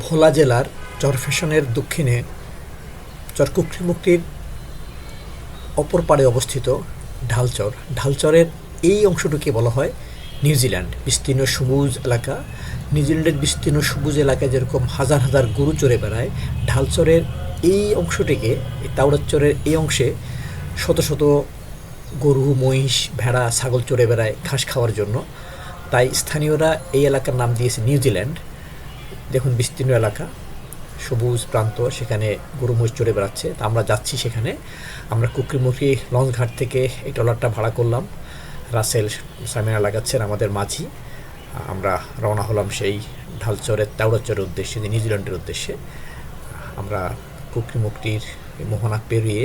ভোলা জেলার চরফ্যাশনের দক্ষিণে চর কুকরিমুক্তির অপর পাড়ে অবস্থিত ঢালচর। ঢালচরের এই অংশটিকে বলা হয় নিউজিল্যান্ড। বিস্তীর্ণ সবুজ এলাকা। নিউজিল্যান্ডের বিস্তীর্ণ সবুজ এলাকায় যেরকম হাজার হাজার গরু চড়ে বেড়ায়, ঢালচরের এই অংশটিকে, এই তাওড়াচরের এই অংশে শত শত গরু, মহিষ, ভেড়া, ছাগল চড়ে বেড়ায় ঘাস খাওয়ার জন্য। তাই স্থানীয়রা এই এলাকার নাম দিয়েছে নিউজিল্যান্ড। দেখুন বিস্তীর্ণ এলাকা, সবুজ প্রান্ত, সেখানে গরু মহিষ চড়ে বেড়াচ্ছে। তা আমরা যাচ্ছি সেখানে। আমরা কুকরিমুখী লঞ্চ ঘাট থেকে এই ট্রলারটা ভাড়া করলাম। রাসেল সামিনা লাগাচ্ছেন আমাদের মাঝি। আমরা রওনা হলাম সেই ঢালচরের তাওড়াচরের উদ্দেশ্যে, নিউজিল্যান্ডের উদ্দেশ্যে। আমরা কুকরিমুক্তির মোহনা পেরিয়ে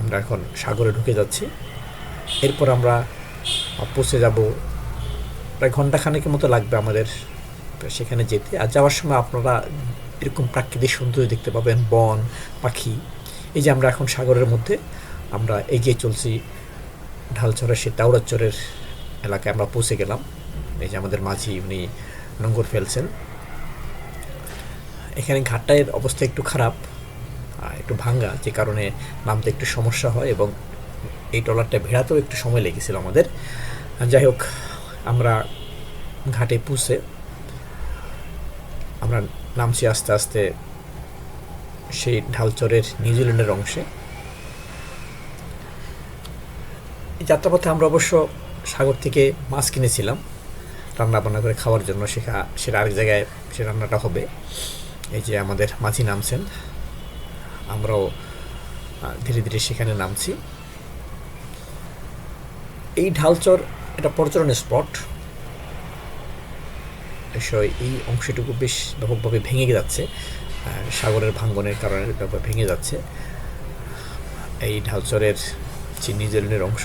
আমরা এখন সাগরে ঢুকে যাচ্ছি। এরপর আমরা পৌঁছে যাব, প্রায় ঘন্টাখানেকের মতো লাগবে আমাদের সেখানে যেতে। আর যাওয়ার সময় আপনারা এরকম প্রাকৃতিক সৌন্দর্য দেখতে পাবেন, বন, পাখি। এই যে আমরা এখন সাগরের মধ্যে আমরা এগিয়ে চলছি ঢালচরের সেই তাওড়াচরের এলাকায় আমরা পৌঁছে গেলাম। এই যে আমাদের মাঝি, উনি নোঙর ফেলছেন। এখানে ঘাটটার অবস্থা একটু খারাপ, একটু ভাঙ্গা, যে কারণে নামতে একটু সমস্যা হয় এবং এই ট্রলারটা ভেড়াতেও একটু সময় লেগেছিল আমাদের। যাই হোক, আমরা ঘাটে পৌঁছে আমরা নামছি আস্তে আস্তে সেই ঢালচরের নিউজিল্যান্ডের অংশে। এই যাত্রাপথে আমরা অবশ্য সাগর থেকে মাছ কিনেছিলাম রান্না বান্না করে খাওয়ার জন্য। সেটা আরেক জায়গায় সে রান্নাটা হবে। এই যে আমাদের মাঝি নামছেন, আমরাও ধীরে ধীরে সেখানে নামছি। এই ঢালচর এটা পর্যটনের স্পট। এই অংশটুকু বেশ ব্যাপকভাবে ভেঙে যাচ্ছে, সাগরের ভাঙ্গনের কারণে ব্যাপক ভেঙে যাচ্ছে। এই ঢালচরের যে নিউজিল্যান্ডের অংশ,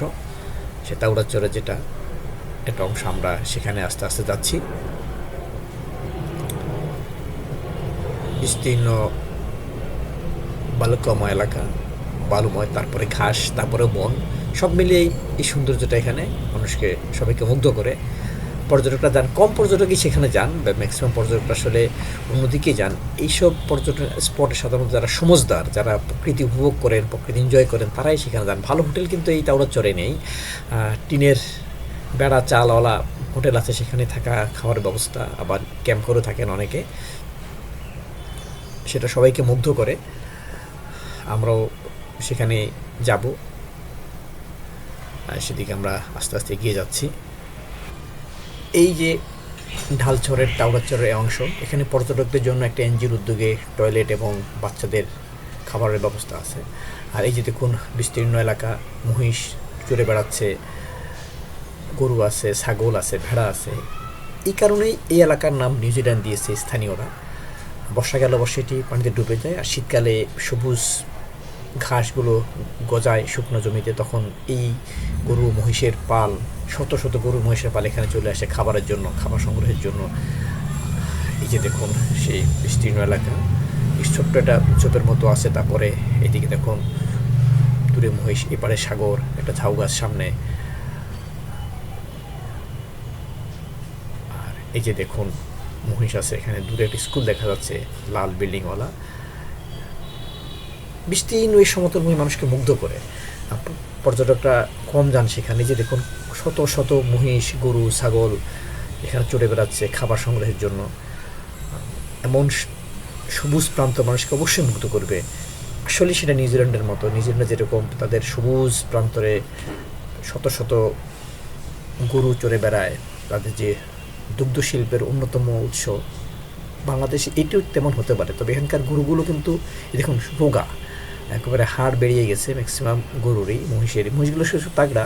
সে তাওড়াচরের যেটা একটা অংশ, আমরা সেখানে আস্তে আস্তে যাচ্ছি। বিস্তীর্ণ বালুকাময় এলাকা, বালুময়, তারপরে ঘাস, তারপরে বন, সব মিলিয়ে এই সৌন্দর্যটা এখানে মানুষকে, সবাইকে মুগ্ধ করে। পর্যটকরা যান, কম পর্যটকই সেখানে যান, ম্যাক্সিমাম পর্যটকরা আসলে অন্যদিকে যান। এইসব পর্যটন স্পটে সাধারণত যারা সমজদার, যারা প্রকৃতি উপভোগ করেন, প্রকৃতি এনজয় করেন, তারাই সেখানে যান। ভালো হোটেল কিন্তু এই তাওড়াচরে নেই। টিনের বেড়া চালওয়ালা হোটেল আছে, সেখানে থাকা খাওয়ার ব্যবস্থা, আবার ক্যাম্প করে থাকেন অনেকে। সেটা সবাইকে মুগ্ধ করে। আমরাও সেখানে যাব, সেদিকে আমরা আস্তে আস্তে এগিয়ে যাচ্ছি। এই যে ঢালচরের তাওড়াচরের অংশ, এখানে পর্যটকদের জন্য একটা এনজিওর উদ্যোগে টয়লেট এবং বাচ্চাদের খাবারের ব্যবস্থা আছে। আর এই যে দেখুন বিস্তীর্ণ এলাকা, মহিষ চড়ে বেড়াচ্ছে, গরু আছে, ছাগল আছে, ভেড়া আছে। এই কারণেই এই এলাকার নাম নিউজিল্যান্ড দিয়েছে স্থানীয়রা। বর্ষাকালে অবশ্যই এটি পানিতে ডুবে যায়, আর শীতকালে সবুজ ঘাসগুলো গজায় শুকনো জমিতে। তখন এই গরু মহিষের পাল, শত শত গরু মহিষের পাল এখানে চলে আসে খাবারের জন্য, খাবার সংগ্রহের জন্য। এই যে দেখুন সেই বিস্তীর্ণ এলাকা, ছোট্ট একটা চোপের মতো আছে। তারপরে এদিকে দেখুন দূরে মহিষ, এপারে সাগর, একটা ঝাউ গাছ সামনে। আর এই যে দেখুন মহিষ আছে এখানে, দূরে একটা স্কুল দেখা যাচ্ছে, লাল বিল্ডিংওয়ালা। বিস্তীর্ণ এই সমতল ভূমি মানুষকে মুগ্ধ করে। পর্যটকরা কম যান সেখানে। যে দেখুন শত শত মহিষ, গরু, ছাগল এখানে চড়ে বেড়াচ্ছে খাবার সংগ্রহের জন্য। এমন সবুজ প্রান্ত মানুষকে অবশ্যই মুগ্ধ করবে। আসলে সেটা নিউজিল্যান্ডের মতো। নিউজিল্যান্ডে যেরকম তাদের সবুজ প্রান্তরে শত শত গরু চড়ে বেড়ায়, তাদের যে দুগ্ধ শিল্পের অন্যতম উৎস, বাংলাদেশে এটিও তেমন হতে পারে। তবে এখানকার গরুগুলো কিন্তু দেখুন রোগা, একেবারে হাড় বেরিয়ে গেছে ম্যাক্সিমাম গরুরই, মহিষগুলো শুধু তাগড়া।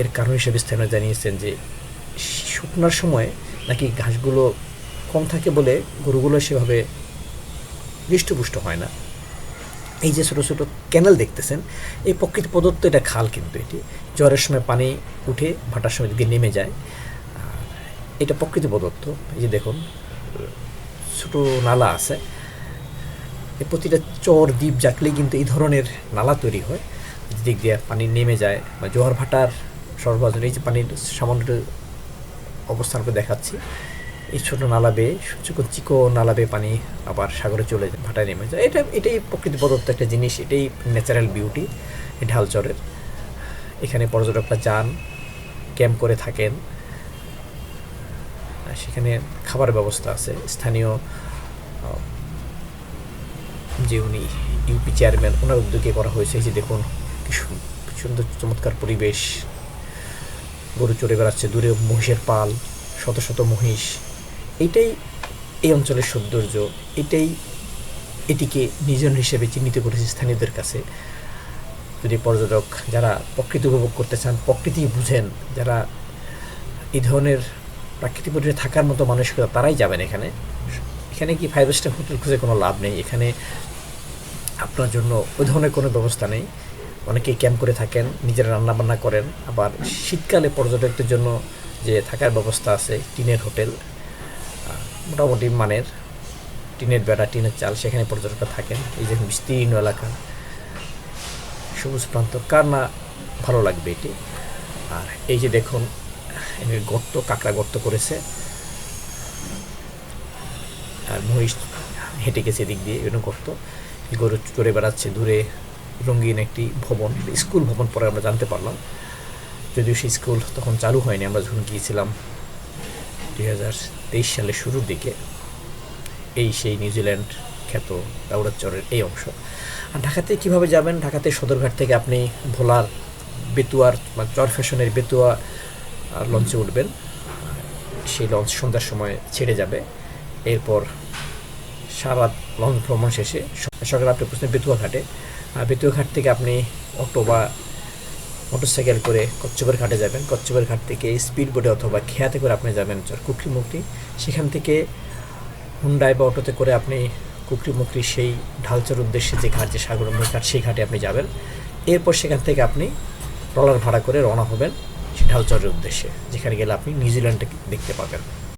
এর কারণ হিসেবে স্থানীয় জানিয়েছেন যে শুকনার সময় নাকি ঘাসগুলো কম থাকে বলে গরুগুলো সেভাবে হৃষ্টপুষ্ট হয় না। এই যে ছোটো ছোটো ক্যানেল দেখতেছেন, এই প্রকৃতি প্রদত্ত এটা খাল, কিন্তু এটি ঝড়ের সময় পানি উঠে ভাটার সময় দিকে নেমে যায়। এটা প্রকৃতি প্রদত্ত। এই যে দেখুন ছোটো নালা আছে, এই প্রতিটা চর দ্বীপ জাকলেই কিন্তু এই ধরনের নালা তৈরি হয়, দিক দিয়ে পানি নেমে যায় বা জোয়ার ভাটার সর্বজন। এই যে পানির সামান্য অবস্থান করে দেখাচ্ছি, এই ছোটো নালা বেয়ে চিকো নালা বেয়ে পানি আবার সাগরে চলে যায়, ভাটায় নেমে যায়। এটাই প্রকৃতি প্রদত্ত একটা জিনিস, এটাই ন্যাচারাল বিউটি এই ঢালচরের। এখানে পর্যটকরা যান, ক্যাম্প করে থাকেন, সেখানে খাবার ব্যবস্থা আছে। স্থানীয় যে উনি ইউপি চেয়ারম্যান, ওনার উদ্যোগে করা হয়েছে। যে দেখুন কি সুন্দর চমৎকার পরিবেশ, গরু চড়ে বেড়াচ্ছে, দূরে মহিষের পাল, শত শত মহিষ। এইটাই এই অঞ্চলের সৌন্দর্য, এটিকে নির্জন হিসেবে চিহ্নিত করেছে স্থানীয়দের কাছে। যদি পর্যটক যারা প্রকৃতি উপভোগ করতে চান, প্রকৃতি বুঝেন, যারা এই ধরনের প্রাকৃতিক পরিবেশে থাকার মতো মানসিকতা, তারাই যাবেন এখানে। এখানে কি 5 স্টার হোটেল খুঁজে কোনো লাভ নেই। এখানে আপনার জন্য ওই ধরনের কোনো ব্যবস্থা নেই। অনেকেই ক্যাম্প করে থাকেন, নিজেরা রান্নাবান্না করেন। আবার শীতকালে পর্যটকদের জন্য যে থাকার ব্যবস্থা আছে, টিনের হোটেল, মোটামুটি মানের, টিনের বেড়া, টিনের চাল, সেখানে পর্যটকরা থাকেন। এই যে বিস্তীর্ণ এলাকা, সবুজ প্রান্ত, কার না ভালো লাগবে এটি। আর এই যে দেখুন গর্ত, কাঁকড়া গর্ত করেছে, আর মহিষ হেঁটে গেছে এদিক দিয়ে, এরকম গর্ত। গরু চড়ে বেড়াচ্ছে, দূরে রঙিন একটি ভবন, স্কুল ভবন পরে আমরা জানতে পারলাম। যদিও সেই স্কুল তখন চালু হয়নি, আমরা যখন গিয়েছিলাম 2023 সালের শুরুর দিকে। সেই নিউজিল্যান্ড খ্যাত দাউড়াচরের এই অংশ। আর ঢাকাতে কীভাবে যাবেন? ঢাকাতে সদরঘাট থেকে আপনি ভোলার বেতুয়ার বা চর ফ্যাশনের বেতুয়া লঞ্চে উঠবেন। সেই লঞ্চ সন্ধ্যার সময় ছেড়ে যাবে। এরপর সারা লঞ্চ ভ্রমণ শেষে সকালে আপনি পৌঁছবেন বেতুয়া ঘাটে। আর বেতুয়া ঘাট থেকে আপনি অটো বা মোটরসাইকেল করে কচ্ছপের ঘাটে যাবেন। কচ্ছপের ঘাট থেকে স্পিড বোটে অথবা খেয়াতে করে আপনি যাবেন কুকরিমুকরি। সেখান থেকে হুন্ডাই বা অটোতে করে আপনি কুকরিমুকরি সেই ঢালচর উদ্দেশ্যে যে ঘাট, যে সাগরময় ঘাট, সেই ঘাটে আপনি যাবেন। এরপর সেখান থেকে আপনি ট্রলার ভাড়া করে রওনা হবেন সেই ঢালচরের উদ্দেশ্যে, যেখানে গেলে আপনি নিউজিল্যান্ডকে দেখতে পাবেন।